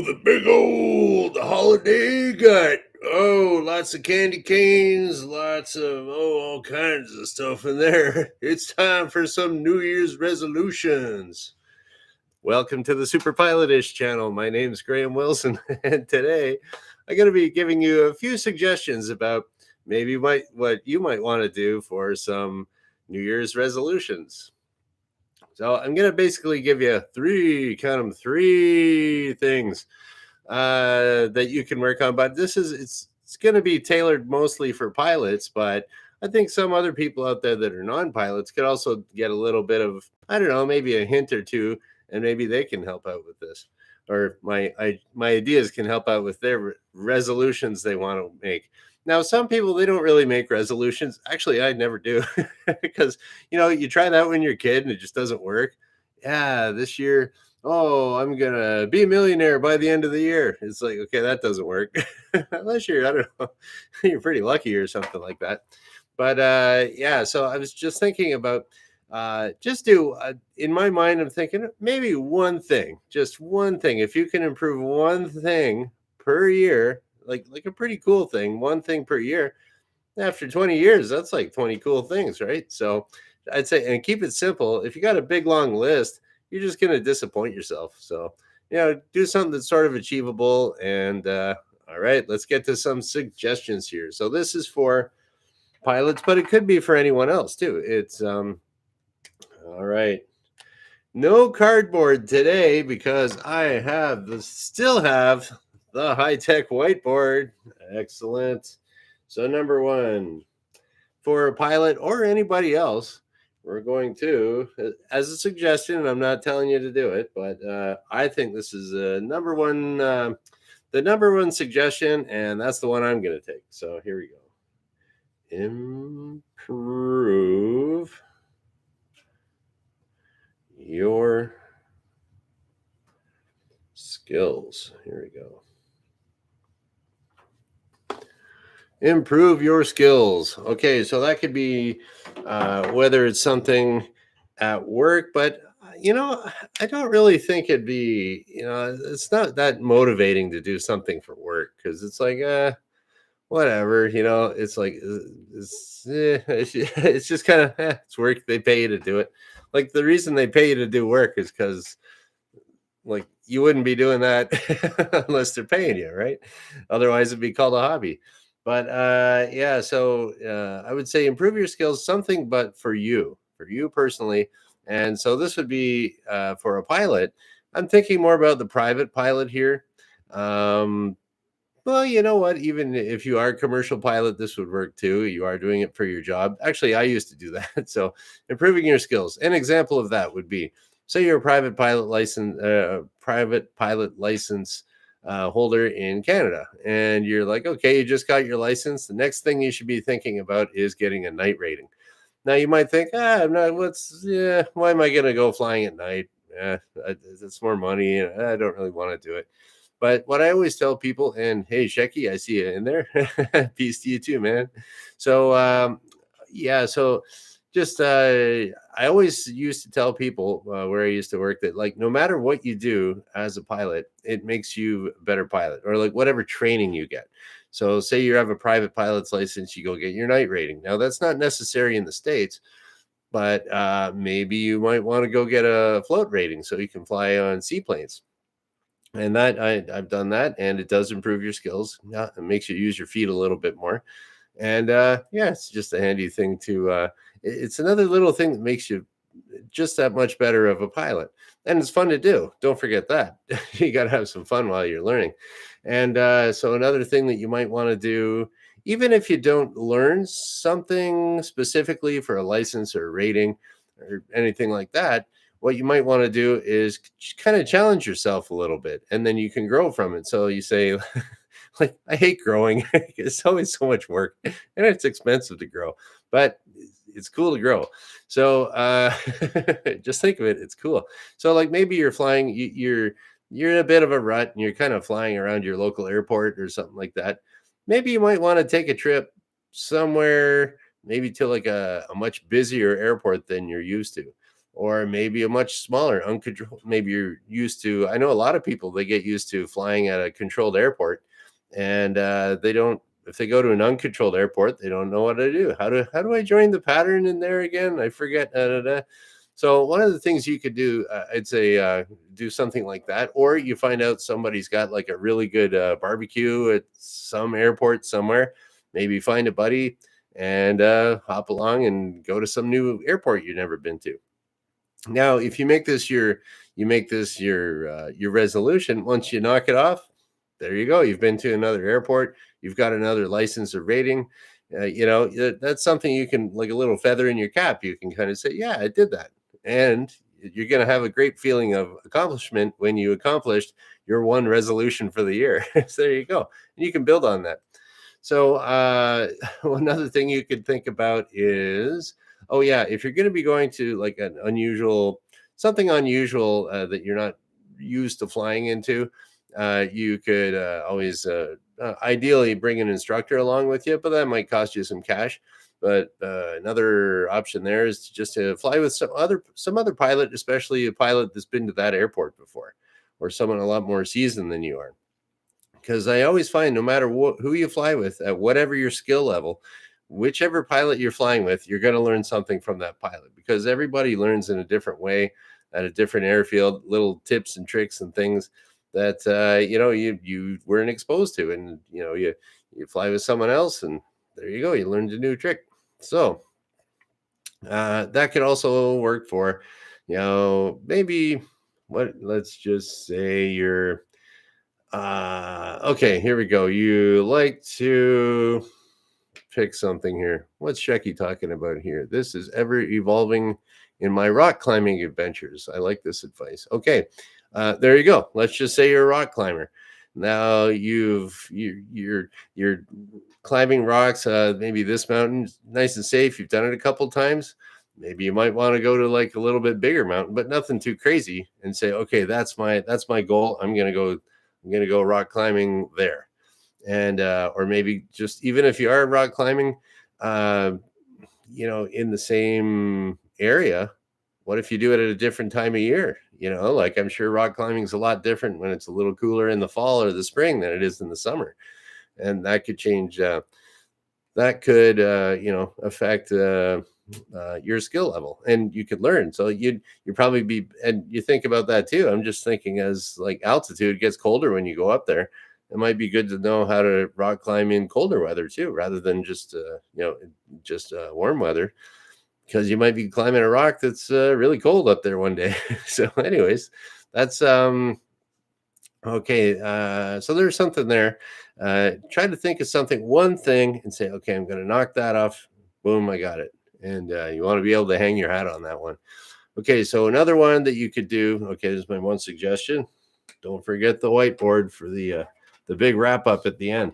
the big old holiday gut. Oh, lots of candy canes, lots of all kinds of stuff in there. It's time for some New Year's resolutions. Welcome to the superpilotish channel. My name is Graham Wilson, and today I'm going to be giving you a few suggestions about maybe what you might want to do for some New Year's resolutions. So I'm going to basically give you three things that you can work on. But it's going to be tailored mostly for pilots. But I think some other people out there that are non-pilots could also get a little bit of, I don't know, maybe a hint or two, and maybe they can help out with this, or my ideas can help out with their resolutions they want to make. Now, some people, they don't really make resolutions. Actually, I never do because you try that when you're a kid and it just doesn't work. Yeah, this year, oh, I'm gonna be a millionaire by the end of the year. It's like, okay, that doesn't work. Unless you're, I don't know, you're pretty lucky or something like that. But yeah, so I was just thinking about just do in my mind, I'm thinking maybe one thing, just one thing. If you can improve one thing per year, like a pretty cool thing, one thing per year, after 20 years, that's like 20 cool things, right? So I'd say, and keep it simple. If you got a big long list, you're just going to disappoint yourself. So, do something that's sort of achievable. And all right, let's get to some suggestions here. So this is for pilots, but it could be for anyone else too. It's all right. No cardboard today because still have the high-tech whiteboard. Excellent. So number one, for a pilot or anybody else, we're going to, as a suggestion, and I'm not telling you to do it, but I think this is the number one suggestion, and that's the one I'm going to take. So here we go. Improve your skills. Here we go. Improve your skills. Okay, so that could be whether it's something at work, but I don't really think it'd be, it's not that motivating to do something for work because it's like, whatever, it's like, it's just kind of, it's work. They pay you to do it. Like the reason they pay you to do work is because like you wouldn't be doing that unless they're paying you, right? Otherwise it'd be called a hobby. But yeah, so I would say improve your skills, something, but for you personally. And so this would be for a pilot. I'm thinking more about the private pilot here. Well, you know what? Even if you are a commercial pilot, this would work too. You are doing it for your job. Actually, I used to do that. So improving your skills. An example of that would be, say you're a private pilot license holder in Canada, and you're like, okay, you just got your license. The next thing you should be thinking about is getting a night rating. Now you might think, I'm not. Why am I going to go flying at night? It's more money, and I don't really want to do it. But what I always tell people, and hey, Shecky, I see you in there. Peace to you too, man. So yeah, so just I always used to tell people where I used to work that like no matter what you do as a pilot, it makes you a better pilot, or like whatever training you get. So say you have a private pilot's license, you go get your night rating. Now that's not necessary in the States, but maybe you might want to go get a float rating so you can fly on seaplanes. And that I've done that, and it does improve your skills. Yeah, it makes you use your feet a little bit more. And yeah, it's just a handy thing to it's another little thing that makes you just that much better of a pilot. And it's fun to do. Don't forget that. You got to have some fun while you're learning. And so another thing that you might want to do, even if you don't learn something specifically for a license or a rating or anything like that, what you might want to do is kind of challenge yourself a little bit, and then you can grow from it. So you say, like, I hate growing. It's always so much work and it's expensive to grow, but it's cool to grow. So just think of it. It's cool. So like maybe you're flying, you're in a bit of a rut and you're kind of flying around your local airport or something like that. Maybe you might want to take a trip somewhere, maybe to like a much busier airport than you're used to. or maybe a much smaller uncontrolled. Maybe you're used to. I know a lot of people, they get used to flying at a controlled airport, and they don't. If they go to an uncontrolled airport, they don't know what to do. How do I join the pattern in there again? I forget. So one of the things you could do, I'd say, do something like that, or you find out somebody's got like a really good barbecue at some airport somewhere. Maybe find a buddy and hop along and go to some new airport you've never been to. Now, if you make this your resolution, once you knock it off, there you go. You've been to another airport. You've got another license or rating. That's something you can, like a little feather in your cap. You can kind of say, "Yeah, I did that," and you're going to have a great feeling of accomplishment when you accomplished your one resolution for the year. So there you go, and you can build on that. So another thing you could think about is, oh yeah, if you're going to be going to like something unusual that you're not used to flying into, you could always, ideally, bring an instructor along with you, but that might cost you some cash. But another option there is just to fly with some other pilot, especially a pilot that's been to that airport before, or someone a lot more seasoned than you are. Because I always find, no matter who you fly with, at whatever your skill level, whichever pilot you're flying with, you're going to learn something from that pilot, because everybody learns in a different way at a different airfield, little tips and tricks and things that you weren't exposed to, and you fly with someone else, and there you go, you learned a new trick. So that could also work for, maybe, let's just say you're okay, here we go. You like to pick something here. What's Shecky talking about here? This is ever evolving in my rock climbing adventures. I like this advice. Okay, there you go. Let's just say you're a rock climber. Now you're climbing rocks. Maybe this mountain's nice and safe. You've done it a couple times. Maybe you might want to go to like a little bit bigger mountain, but nothing too crazy, and say, okay, that's my goal. I'm gonna go rock climbing there. And or maybe, just even if you are rock climbing, uh, in the same area, what if you do it at a different time of year? Like, I'm sure rock climbing is a lot different when it's a little cooler in the fall or the spring than it is in the summer, and that could change. That could affect your skill level, and you could learn. So you probably be, and you think about that too. I'm just thinking, as like altitude gets colder when you go up there, it might be good to know how to rock climb in colder weather too, rather than just warm weather, because you might be climbing a rock that's really cold up there one day. So anyways, that's okay. So there's something there. Try to think of one thing, and say, okay, I'm going to knock that off. Boom, I got it. And you want to be able to hang your hat on that one. Okay, so another one that you could do. Okay, this is my one suggestion. Don't forget the whiteboard for the big wrap up at the end.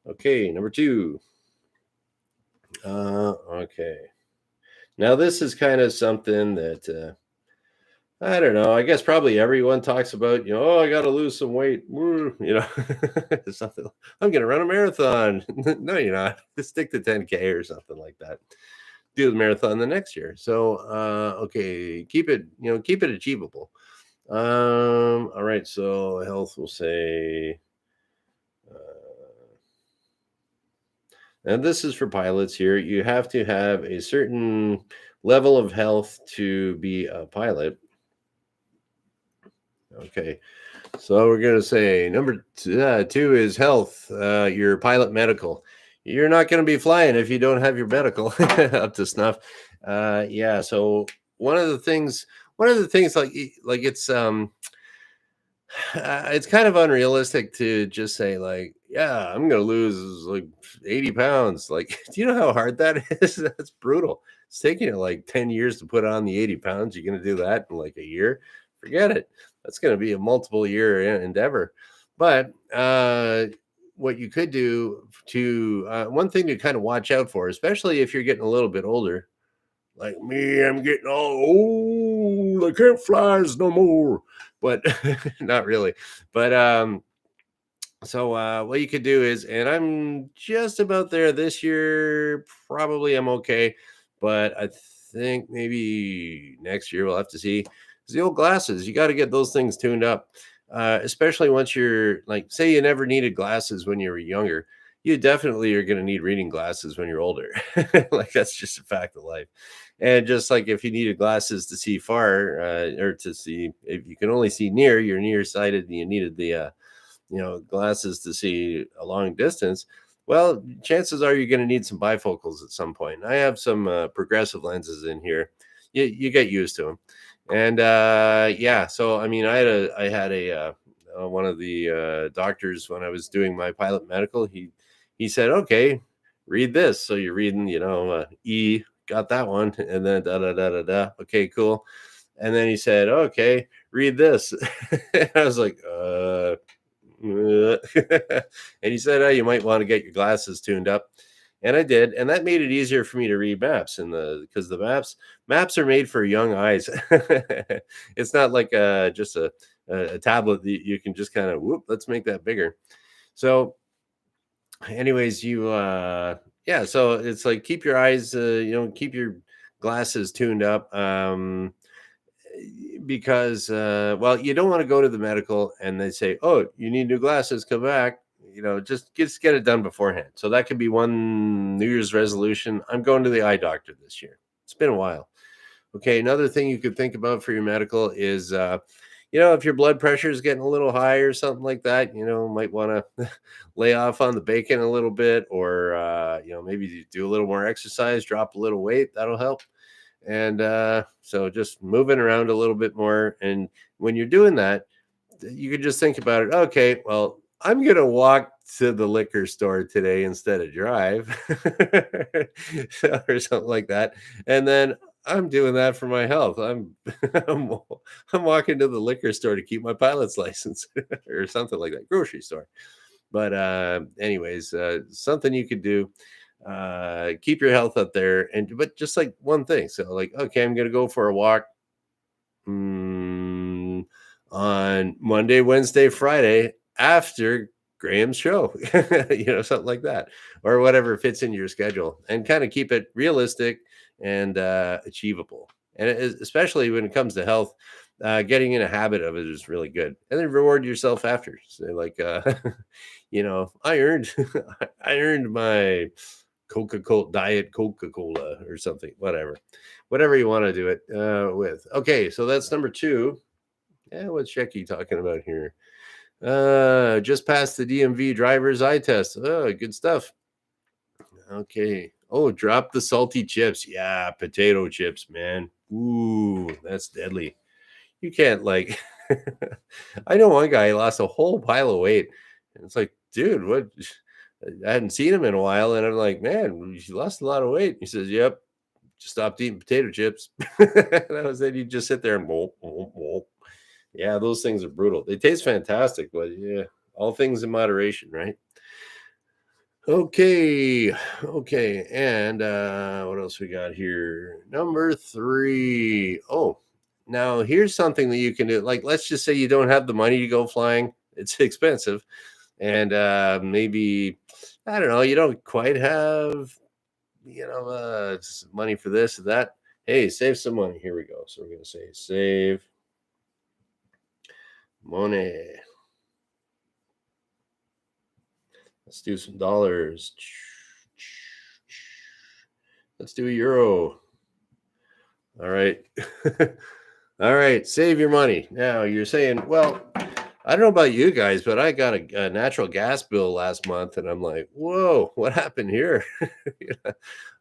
Okay, number 2. Okay. Now this is kind of something that I don't know. I guess probably everyone talks about, oh, I got to lose some weight. Woo, something. I'm going to run a marathon. No, you're not. Just stick to 10K or something like that. Do the marathon the next year. So, okay, keep it achievable. All right. So health will say, and this is for pilots here. You have to have a certain level of health to be a pilot. Okay. So we're going to say number 2 is health, your pilot medical. You're not going to be flying if you don't have your medical up to snuff. Yeah. So one of the things, like it's kind of unrealistic to just say, like, yeah, I'm going to lose like 80 pounds. Like, do you know how hard that is? That's brutal. It's taking you like 10 years to put on the 80 pounds. You're going to do that in like a year? Forget it. That's going to be a multiple year endeavor. But what you could do one thing to kind of watch out for, especially if you're getting a little bit older, like me, I'm getting all old. I can't fly no more. But not really. But so what you could do is, and I'm just about there this year, probably I'm okay, but I think maybe next year we'll have to see. Is the old glasses. You got to get those things tuned up, especially once you're like, say, you never needed glasses when you were younger. You definitely are going to need reading glasses when you're older. Like that's just a fact of life. And just like if you needed glasses to see far, or to see, if you can only see near, you're nearsighted, and you needed the glasses to see a long distance. Well, chances are you're going to need some bifocals at some point. I have some progressive lenses in here. You get used to them, and yeah. So I mean, I had a one of the doctors when I was doing my pilot medical. He said, "Okay, read this." So you're reading, E, got that one, and then da da da da da. Okay, cool. And then he said, "Okay, read this." And I was like, and he said, "Oh, you might want to get your glasses tuned up." And I did, and that made it easier for me to read maps. And because the maps are made for young eyes. It's not like just a tablet that you can just kind of whoop. Let's make that bigger. So, anyways, yeah. So it's like keep your eyes, keep your glasses tuned up. Because well, you don't want to go to the medical and they say, "Oh, you need new glasses, come back." Just get it done beforehand. So that could be one New Year's resolution. I'm going to the eye doctor this year. It's been a while. Okay, another thing you could think about for your medical is if your blood pressure is getting a little high or something like that, might want to lay off on the bacon a little bit, or maybe do a little more exercise, drop a little weight. That'll help. And so just moving around a little bit more. And when you're doing that, you could just think about it. Okay, well, I'm going to walk to the liquor store today instead of drive or something like that. And then I'm doing that for my health. I'm, I'm walking to the liquor store to keep my pilot's license or something like that, grocery store. But anyways, something you could do, keep your health up there, but just like one thing. So like, okay, I'm gonna go for a walk on Monday, Wednesday, Friday after Graham's show, something like that, or whatever fits into your schedule, and kind of keep it realistic and achievable. And especially when it comes to health, getting in a habit of it is really good. And then reward yourself after. So like, I earned, I earned my Coca-Cola diet Coca-Cola or something, whatever you want to do it with. Okay, so that's number 2. Yeah, what's Shecky talking about here? Just passed the DMV driver's eye test. Oh, good stuff. Okay. Oh, drop the salty chips. Yeah, potato chips, man. Ooh, that's deadly. You can't like I know one guy lost a whole pile of weight. And it's like, dude, what? I hadn't seen him in a while, and I'm like, man, you lost a lot of weight. He says, "Yep, just stopped eating potato chips." That was it. You just sit there and bolt. Yeah, those things are brutal. They taste fantastic, but yeah, all things in moderation, right? Okay, and what else we got here? Number 3. Oh, now here's something that you can do. Like, let's just say you don't have the money to go flying. It's expensive, and maybe I don't know. You don't quite have money for this or that. Hey, save some money. Here we go. So we're gonna say save money. Let's do some dollars. Let's do a euro. All right. All right. Save your money. Now you're saying, well, I don't know about you guys, but I got a natural gas bill last month, and I'm like, whoa, what happened here?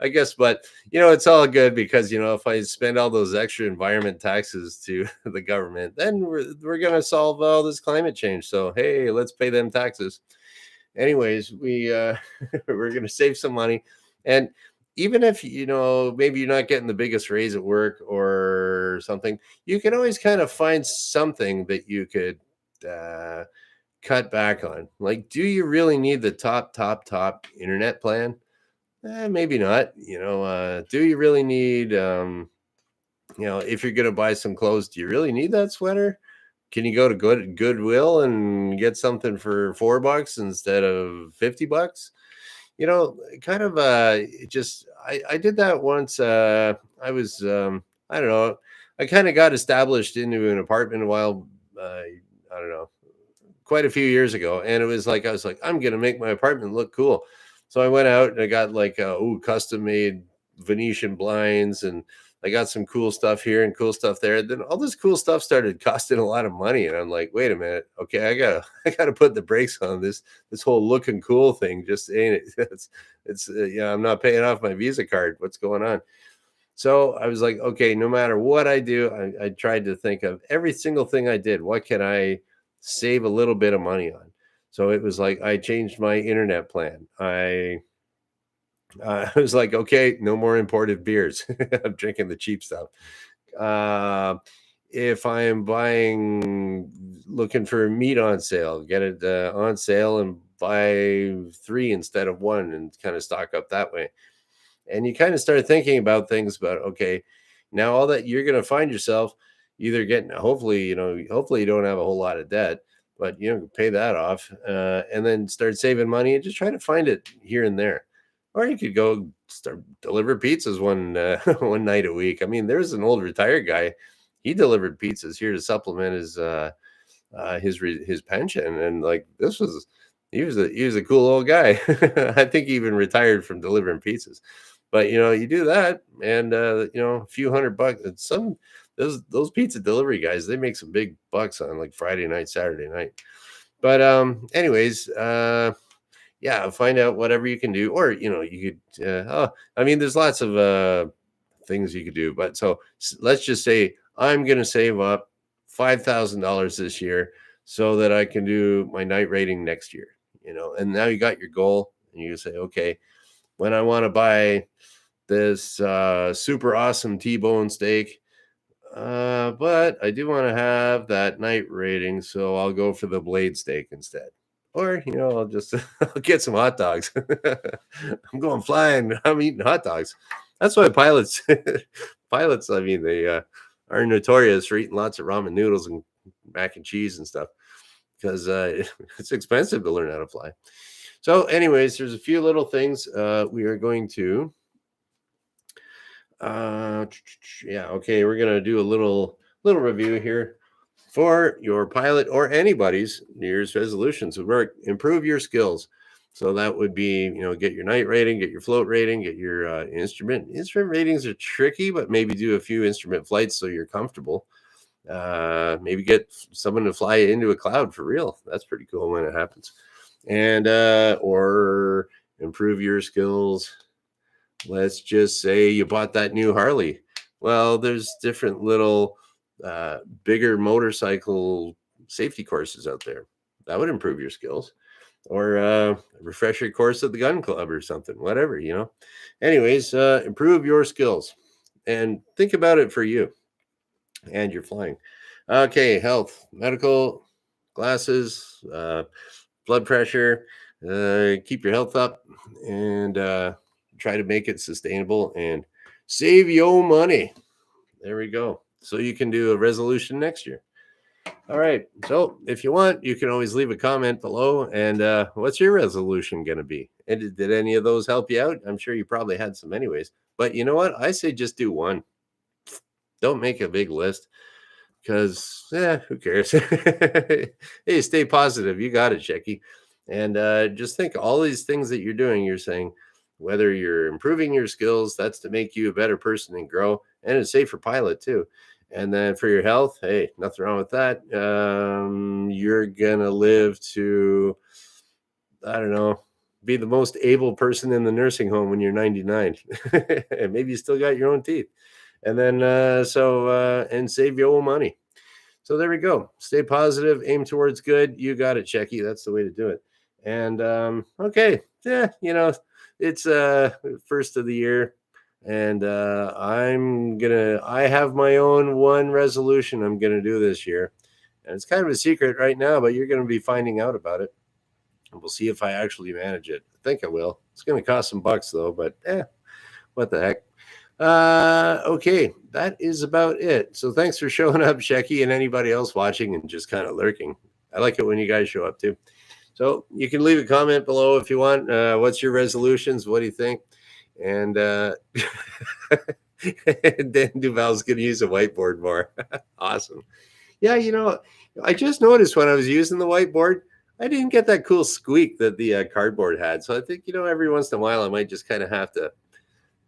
I guess, but it's all good because if I spend all those extra environment taxes to the government, then we're gonna solve all this climate change. So hey, let's pay them taxes. Anyways, we're gonna save some money, and even if maybe you're not getting the biggest raise at work or something, you can always kind of find something that you could uh, cut back on. Like, do you really need the top internet plan? Maybe not. Do you really need if you're gonna buy some clothes, do you really need that sweater? Can you go to Goodwill and get something for $4 instead of $50? kind of it just I did that once. I was I don't know. I kind of got established into an apartment a while. I don't know, quite a few years ago, and it was like I was like, I'm gonna make my apartment look cool. So I went out and I got like custom made Venetian blinds, and I got some cool stuff here and cool stuff there. Then all this cool stuff started costing a lot of money, and I'm like, wait a minute, okay, I gotta put the brakes on this whole looking cool thing. Just ain't it? It's I'm not paying off my Visa card. What's going on? So I was like, okay, no matter what I do, I tried to think of every single thing I did. What can I save a little bit of money on? So it was like I changed my internet plan. I was like, okay, no more imported beers. I'm drinking the cheap stuff. Uh, if I am looking for meat on sale, get it on sale and buy three instead of one, and kind of stock up that way. And you kind of start thinking about things about, okay, now all that you're going to find yourself either getting, hopefully, hopefully you don't have a whole lot of debt, but pay that off, and then start saving money and just try to find it here and there. Or you could go start deliver pizzas one one night a week. I mean, there's an old retired guy. He delivered pizzas here to supplement his pension, and like this was he was a cool old guy. I think he even retired from delivering pizzas. But you do that, and a few $100. And those pizza delivery guys, they make some big bucks on like Friday night, Saturday night. But anyways, yeah, find out whatever you can do, or you could. I mean, there's lots of things you could do. But so let's just say I'm going to save up $5,000 this year so that I can do my night rating next year. And now you got your goal, and you say, okay, when I want to buy this super awesome T-bone steak, but I do want to have that night rating, so I'll go for the blade steak instead. Or I'll just I'll get some hot dogs. I'm going flying. I'm eating hot dogs. That's why pilots. I mean, they are notorious for eating lots of ramen noodles and mac and cheese and stuff, because it's expensive to learn how to fly. So, anyways, there's a few little things we are going to. Yeah, okay, we're gonna do a little review here for your pilot or anybody's New Year's resolutions. Work, improve your skills. So that would be, get your night rating, get your float rating, get your instrument. Instrument ratings are tricky, but maybe do a few instrument flights so you're comfortable. Maybe get someone to fly you into a cloud for real. That's pretty cool when it happens. And or improve your skills. Let's just say you bought that new Harley. Well, there's different little bigger motorcycle safety courses out there that would improve your skills, or a refresher course at the gun club or something, whatever. Anyways, improve your skills and think about it for you and your flying. Okay, health, medical, glasses, blood pressure, keep your health up, and try to make it sustainable and save your money. There we go. So you can do a resolution next year. All right. So if you want, you can always leave a comment below. And what's your resolution going to be? And did any of those help you out? I'm sure you probably had some anyways. But you know what? I say just do one. Don't make a big list, because who cares? Hey, stay positive. You got it, Shecky. And just think all these things that you're doing, you're saying, whether you're improving your skills, that's to make you a better person and grow. And it's safe for pilot too. And then for your health, hey, nothing wrong with that. You're going to live to, I don't know, be the most able person in the nursing home when you're 99. And maybe you still got your own teeth. And then, and save your own money. So there we go. Stay positive, aim towards good. You got it, Checky. That's the way to do it. And, okay. Yeah, it's first of the year. And I have my own one resolution I'm going to do this year. And it's kind of a secret right now, but you're going to be finding out about it. And we'll see if I actually manage it. I think I will. It's going to cost some bucks though, but what the heck. Okay, that is about it. So thanks for showing up, Shecky, and anybody else watching and just kind of lurking. I like it when you guys show up too. So you can leave a comment below if you want. What's your resolutions? What do you think? And Dan Duval's going to use a whiteboard more. Awesome. Yeah, I just noticed when I was using the whiteboard, I didn't get that cool squeak that the cardboard had. So I think, every once in a while, I might just kind of have to,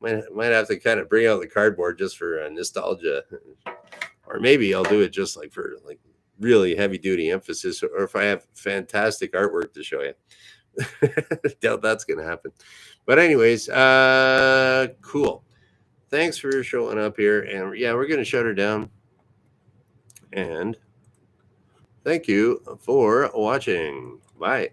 might have to kind of bring out the cardboard just for nostalgia, or maybe I'll do it just like for like really heavy duty emphasis, or if I have fantastic artwork to show you. Doubt that's gonna happen. But anyways, cool. Thanks for showing up here, and yeah, we're gonna shut her down. And thank you for watching. Bye.